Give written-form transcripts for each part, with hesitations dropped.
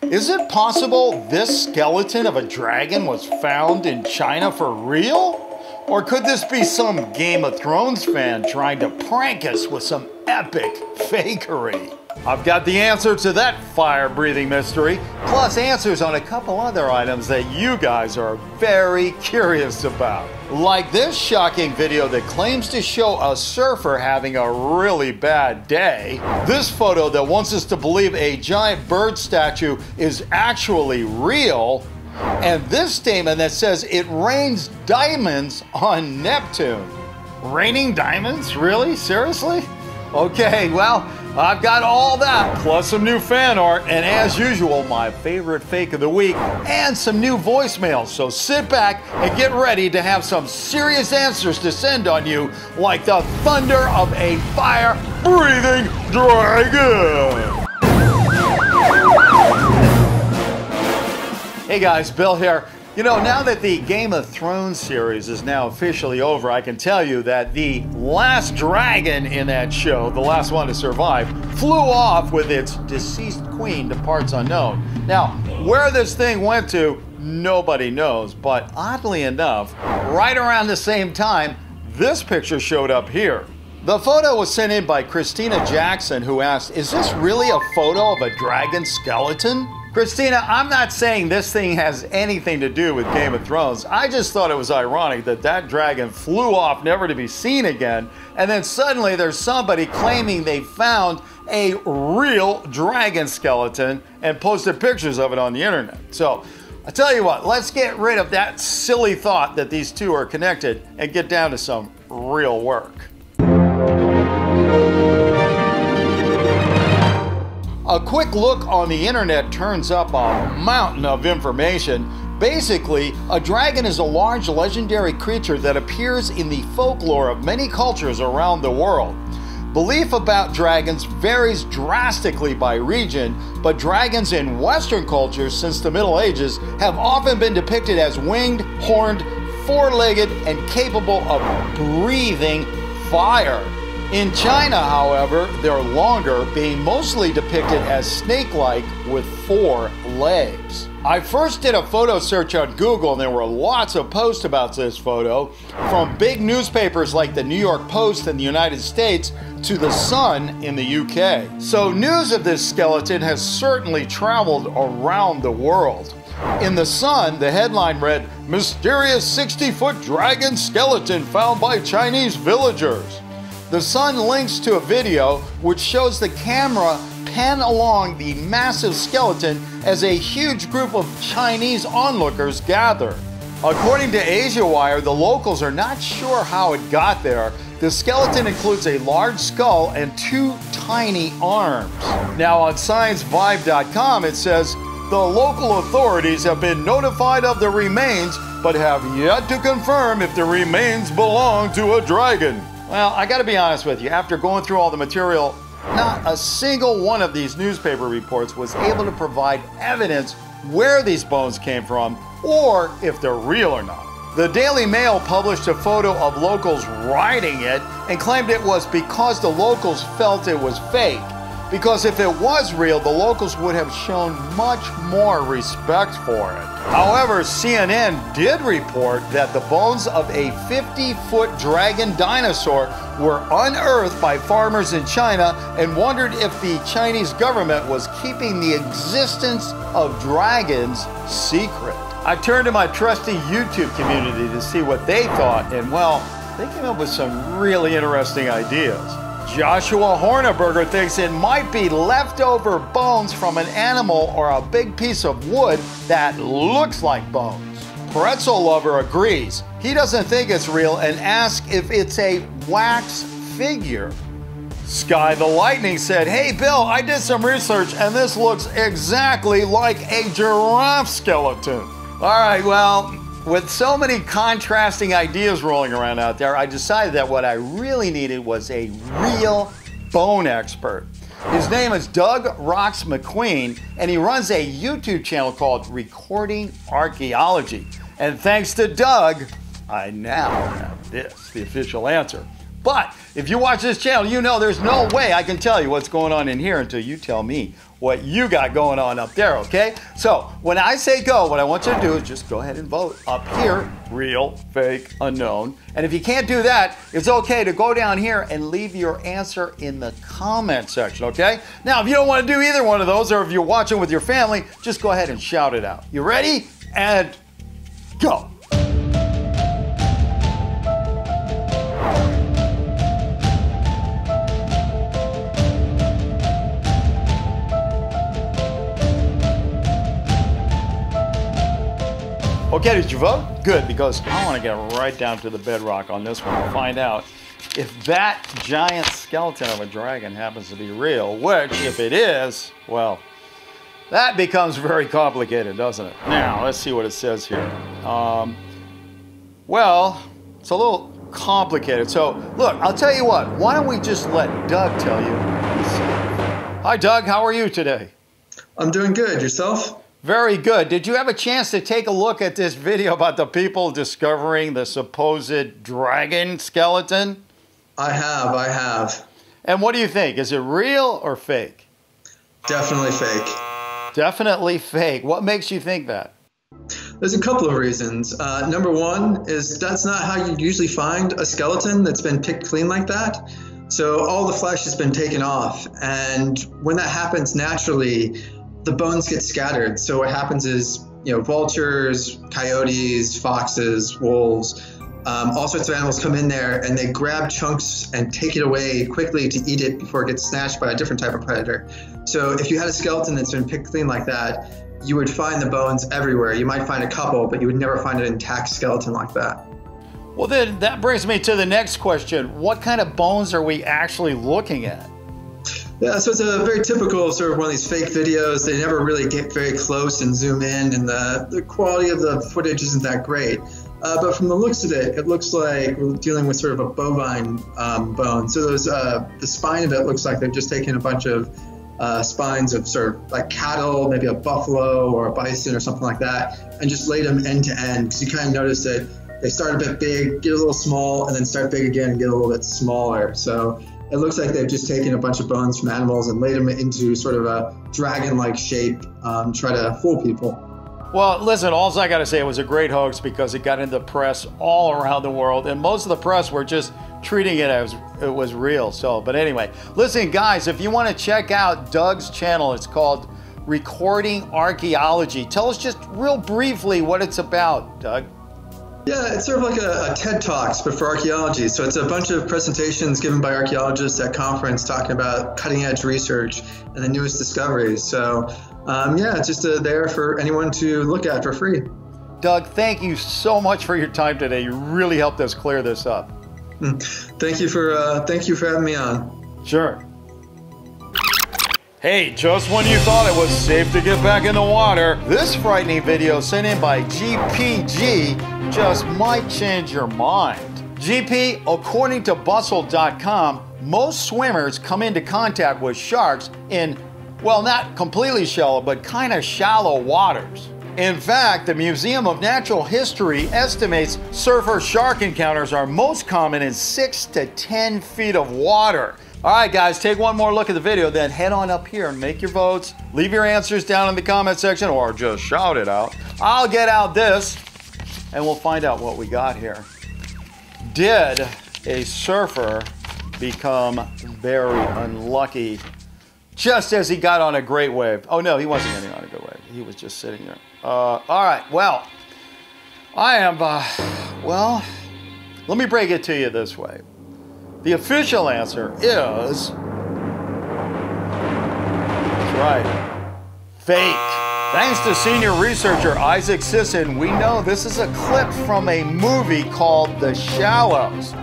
Is it possible this skeleton of a dragon was found in China for real? Or could this be some Game of Thrones fan trying to prank us with some epic fakery? I've got the answer to that fire-breathing mystery, plus answers on a couple other items that you guys are very curious about. Like this shocking video that claims to show a surfer having a really bad day, this photo that wants us to believe a giant bird statue is actually real, and this statement that says it rains diamonds on Neptune. Raining diamonds? Really? Seriously? Okay, well, I've got all that, plus some new fan art, and as usual, my favorite fake of the week, and some new voicemails. So sit back and get ready to have some serious answers to send on you, like the thunder of a fire-breathing dragon. Hey guys, Bill here. You know, now that the Game of Thrones series is now officially over, I can tell you that the last dragon in that show, the last one to survive, flew off with its deceased queen to parts unknown. Now, where this thing went to, nobody knows, but oddly enough, right around the same time, this picture showed up here. The photo was sent in by Christina Jackson, who asked, "Is this really a photo of a dragon skeleton?" Christina, I'm not saying this thing has anything to do with Game of Thrones. I just thought it was ironic that that dragon flew off never to be seen again, and then suddenly there's somebody claiming they found a real dragon skeleton and posted pictures of it on the internet. So, I tell you what, let's get rid of that silly thought that these two are connected and get down to some real work. A quick look on the internet turns up a mountain of information. Basically, a dragon is a large legendary creature that appears in the folklore of many cultures around the world. Belief about dragons varies drastically by region, but dragons in Western cultures since the Middle Ages have often been depicted as winged, horned, four-legged, and capable of breathing fire. In China, however, they're longer, being mostly depicted as snake-like with 4 legs. I first did a photo search on Google and there were lots of posts about this photo, from big newspapers like the New York Post in the United States to The Sun in the UK. So news of this skeleton has certainly traveled around the world. In The Sun, the headline read, "Mysterious 60-foot dragon skeleton found by Chinese villagers." The Sun links to a video which shows the camera pan along the massive skeleton as a huge group of Chinese onlookers gather. According to AsiaWire, the locals are not sure how it got there. The skeleton includes a large skull and 2 tiny arms. Now on ScienceVibe.com it says, "The local authorities have been notified of the remains, but have yet to confirm if the remains belong to a dragon." Well, I gotta be honest with you, after going through all the material, not a single one of these newspaper reports was able to provide evidence where these bones came from or if they're real or not. The Daily Mail published a photo of locals riding it and claimed it was because the locals felt it was fake. Because if it was real, the locals would have shown much more respect for it. However, CNN did report that the bones of a 50-foot dragon dinosaur were unearthed by farmers in China and wondered if the Chinese government was keeping the existence of dragons secret. I turned to my trusty YouTube community to see what they thought, and well, they came up with some really interesting ideas. Joshua Horneberger thinks it might be leftover bones from an animal or a big piece of wood that looks like bones. Pretzel Lover agrees. He doesn't think it's real and asks if it's a wax figure. Sky the Lightning said, "Hey Bill, I did some research and this looks exactly like a giraffe skeleton." All right, well, with so many contrasting ideas rolling around out there, I decided that what I really needed was a real bone expert. His name is Doug Rocks McQueen, and he runs a YouTube channel called Recording Archaeology. And thanks to Doug, I now have this, the official answer. But if you watch this channel, you know there's no way I can tell you what's going on in here until you tell me what you got going on up there, okay? So when I say go, what I want you to do is just go ahead and vote up here, real, fake, unknown. And if you can't do that, it's okay to go down here and leave your answer in the comment section, okay? Now, if you don't want to do either one of those, or if you're watching with your family, just go ahead and shout it out. You ready? And go. Okay, did you vote? Good, because I want to get right down to the bedrock on this one and find out if that giant skeleton of a dragon happens to be real, which, if it is, well, that becomes very complicated, doesn't it? Now, let's see what it says here. Well, it's a little complicated. So, look, I'll tell you what. Why don't we just let Doug tell you himself? Hi, Doug. How are you today? I'm doing good. Yourself? Very good. Did you have a chance to take a look at this video about the people discovering the supposed dragon skeleton? I have. And what do you think? Is it real or fake? Definitely fake. Definitely fake. What makes you think that? There's a couple of reasons. Number one is that's not how you usually find a skeleton that's been picked clean like that. So all the flesh has been taken off. And when that happens naturally, the bones get scattered. So what happens is, vultures, coyotes, foxes, wolves, all sorts of animals come in there and they grab chunks and take it away quickly to eat it before it gets snatched by a different type of predator. So if you had a skeleton that's been picked clean like that, you would find the bones everywhere. You might find a couple, but you would never find an intact skeleton like that. Well, then that brings me to the next question. What kind of bones are we actually looking at? Yeah, so it's a very typical sort of one of these fake videos. They never really get very close and zoom in, and the quality of the footage isn't that great. But from the looks of it, it looks like we're dealing with sort of a bovine bone. So those, the spine of it looks like they've just taken a bunch of spines of sort of like cattle, maybe a buffalo or a bison or something like that, and just laid them end to end. Because you kind of notice that they start a bit big, get a little small, and then start big again and get a little bit smaller. So it looks like they've just taken a bunch of bones from animals and laid them into sort of a dragon-like shape, try to fool people. Well, listen, all I got to say, it was a great hoax because it got into the press all around the world, and most of the press were just treating it as it was real. So, but anyway, listen, guys, if you want to check out Doug's channel, it's called Recording Archaeology. Tell us just real briefly what it's about, Doug. Yeah, it's sort of like a TED Talks, but for archaeology. So it's a bunch of presentations given by archaeologists at conference talking about cutting edge research and the newest discoveries. So yeah, it's just there for anyone to look at for free. Doug, thank you so much for your time today. You really helped us clear this up. Thank you for having me on. Sure. Hey, just when you thought it was safe to get back in the water, this frightening video sent in by GPG just might change your mind. GP, according to bustle.com, most swimmers come into contact with sharks in, well, not completely shallow, but kind of shallow waters. In fact, the Museum of Natural History estimates surfer shark encounters are most common in 6 to 10 feet of water. All right, guys, take one more look at the video, then head on up here and make your votes. Leave your answers down in the comment section or just shout it out. I'll get out this and we'll find out what we got here. Did a surfer become very unlucky just as he got on a great wave? Oh, no, he wasn't getting on a good wave. He was just sitting there. All right, well, I am, well, let me break it to you this way. The official answer is, that's right, fake. Thanks to senior researcher Isaac Sisson, we know this is a clip from a movie called The Shallows.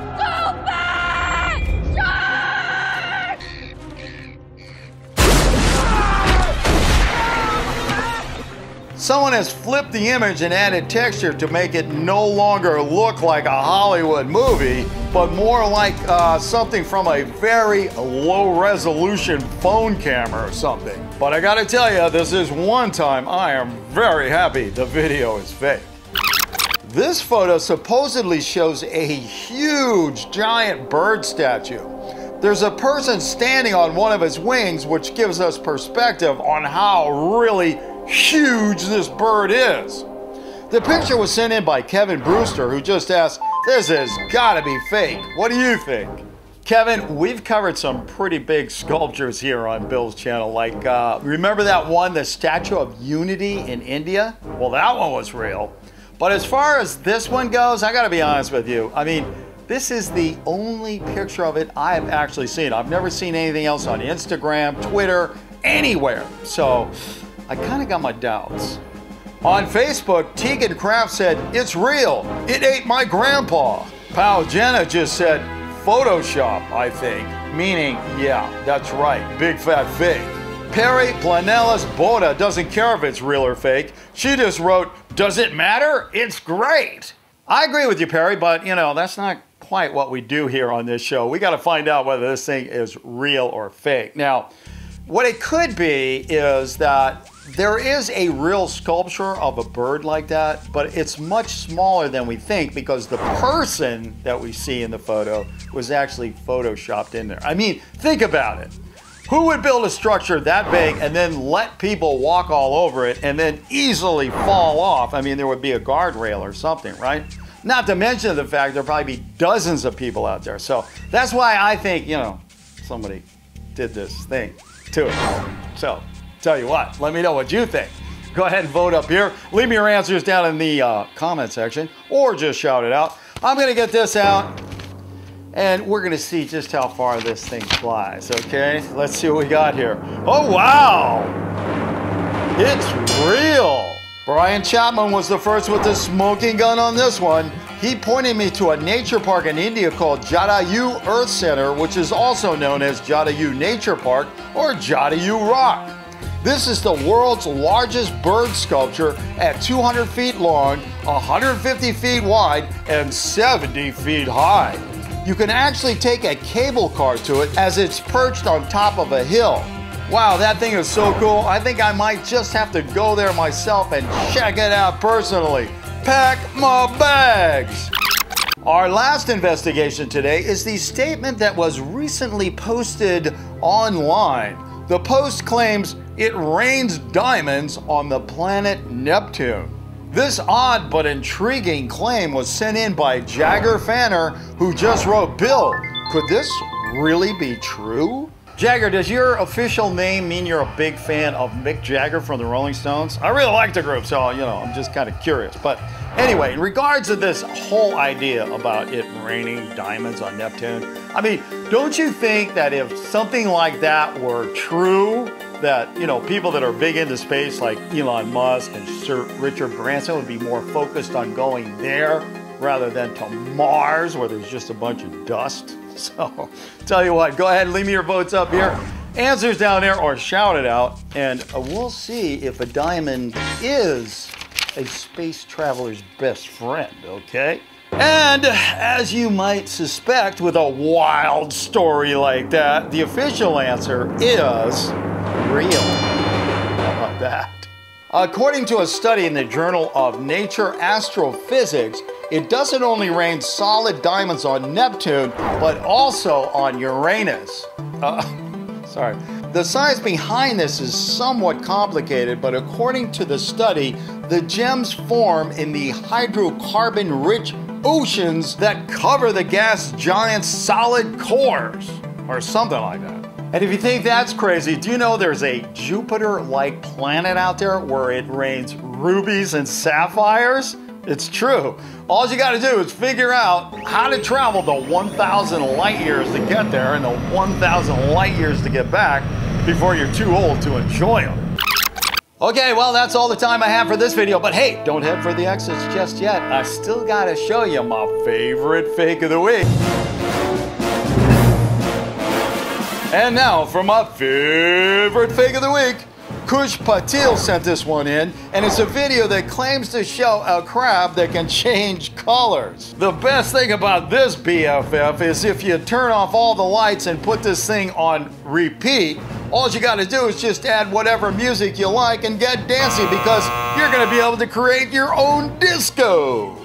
Someone has flipped the image and added texture to make it no longer look like a Hollywood movie, but more like something from a very low-resolution phone camera or something. But I gotta tell you, this is one time I am very happy the video is fake. This photo supposedly shows a huge giant bird statue. There's a person standing on one of its wings, which gives us perspective on how really huge this bird is. The picture was sent in by Kevin Brewster, who just asked, "This has gotta be fake. What do you think?" Kevin, we've covered some pretty big sculptures here on Bill's channel. Like, remember that one, the Statue of Unity in India? Well, that one was real. But as far as this one goes, I gotta be honest with you. I mean, this is the only picture of it I've actually seen. I've never seen anything else on Instagram, Twitter, anywhere. So I kind of got my doubts. On Facebook, Tegan Kraft said, "It's real. It ate my grandpa." Pal Jenna just said, "Photoshop, I think." Meaning, yeah, that's right, big fat fake. Perry Planellis Boda doesn't care if it's real or fake. She just wrote, "Does it matter? It's great." I agree with you, Perry, but you know, that's not quite what we do here on this show. We got to find out whether this thing is real or fake. Now, what it could be is that there is a real sculpture of a bird like that, but it's much smaller than we think because the person that we see in the photo was actually photoshopped in there. I mean, think about it. Who would build a structure that big and then let people walk all over it and then easily fall off? I mean, there would be a guardrail or something, right? Not to mention the fact there'd probably be dozens of people out there. So that's why I think, you know, somebody did this thing to it. So, tell you what, let me know what you think. Go ahead and vote up here. Leave me your answers down in the comment section or just shout it out. I'm gonna get this out and we're gonna see just how far this thing flies, okay? Let's see what we got here. Oh, wow! It's real! Brian Chapman was the first with the smoking gun on this one. He pointed me to a nature park in India called Jatayu Earth Center, which is also known as Jatayu Nature Park or Jatayu Rock. This is the world's largest bird sculpture at 200 feet long, 150 feet wide, and 70 feet high. You can actually take a cable car to it as it's perched on top of a hill. Wow, that thing is so cool. I think I might just have to go there myself and check it out personally. Pack my bags. Our last investigation today is the statement that was recently posted online. The post claims it rains diamonds on the planet Neptune. This odd but intriguing claim was sent in by Jagger Fanner, who just wrote, "Bill, could this really be true?" Jagger, does your official name mean you're a big fan of Mick Jagger from the Rolling Stones? I really like the group, so, you know, I'm just kind of curious. But anyway, in regards to this whole idea about it raining diamonds on Neptune, I mean, don't you think that if something like that were true, that, you know, people that are big into space like Elon Musk and Sir Richard Branson would be more focused on going there rather than to Mars where there's just a bunch of dust? So, tell you what, go ahead and leave me your votes up here. Answers down there or shout it out, and we'll see if a diamond is a space traveler's best friend, okay? And as you might suspect with a wild story like that, the official answer is real. How about that? According to a study in the Journal of Nature Astrophysics, it doesn't only rain solid diamonds on Neptune, but also on Uranus. Sorry. The science behind this is somewhat complicated, but according to the study, the gems form in the hydrocarbon-rich oceans that cover the gas giant's solid cores, or something like that. And if you think that's crazy, do you know there's a Jupiter-like planet out there where it rains rubies and sapphires? It's true. All you gotta do is figure out how to travel the 1,000 light years to get there and the 1,000 light years to get back before you're too old to enjoy them. Okay, well, that's all the time I have for this video, but hey, don't head for the exits just yet. I still gotta show you my favorite fake of the week. And now for my favorite fake of the week. Kush Patil sent this one in, and it's a video that claims to show a crab that can change colors. The best thing about this BFF is if you turn off all the lights and put this thing on repeat, all you gotta do is just add whatever music you like and get dancing, because you're gonna be able to create your own disco.